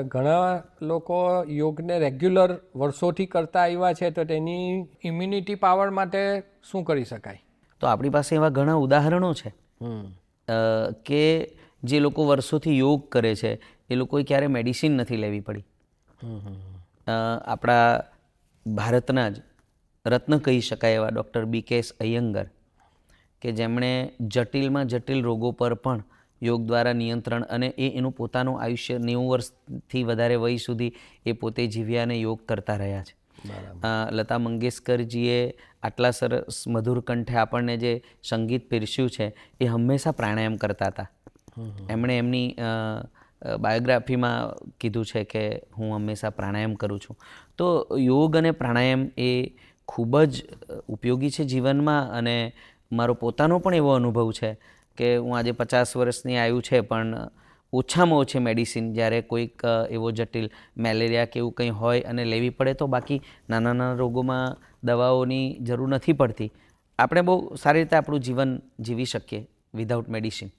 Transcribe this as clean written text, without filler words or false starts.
ઘણા લોકો યોગને રેગ્યુલર વર્ષોથી કરતા આવ્યા છે, તો તેની ઇમ્યુનિટી પાવર માટે શું કરી શકાય? તો આપણી પાસે એવા ઘણા ઉદાહરણો છે કે જે લોકો વર્ષોથી યોગ કરે છે એ લોકોએ ક્યારે મેડિસિન નથી લેવી પડી. આપણા ભારતના જ રત્ન કહી શકાય એવા ડૉક્ટર BKS અયંગર, કે જેમણે જટિલમાં જટિલ રોગો પર પણ યોગ દ્વારા નિયંત્રણ, અને એનું પોતાનું આયુષ્ય 90 વર્ષથી વધારે વય સુધી એ પોતે જીવ્યા અને યોગ કરતા રહ્યા છે. લતા મંગેશકરજીએ આટલા સરસ મધુર કંઠે આપણને જે સંગીત પીરસ્યું છે એ હંમેશા પ્રાણાયામ કરતા હતા. એમણે એમની બાયોગ્રાફીમાં કીધું છે કે હું હંમેશા પ્રાણાયામ કરું છું. તો યોગ અને પ્રાણાયામ એ ખૂબ જ ઉપયોગી છે જીવનમાં. અને મારો પોતાનો પણ એવો અનુભવ છે કે હું આજે 50 વર્ષની આયુ છે, પણ ઓછામાં ઓછી મેડિસિન જ્યારે કોઈક એવો જટિલ મેલેરિયા કે એવું કંઈ હોય અને લેવી પડે, તો બાકી નાના નાના રોગોમાં દવાઓની જરૂર નથી પડતી. આપણે બહુ સારી રીતે આપણું જીવન જીવી શકીએ વિધાઉટ મેડિસિન.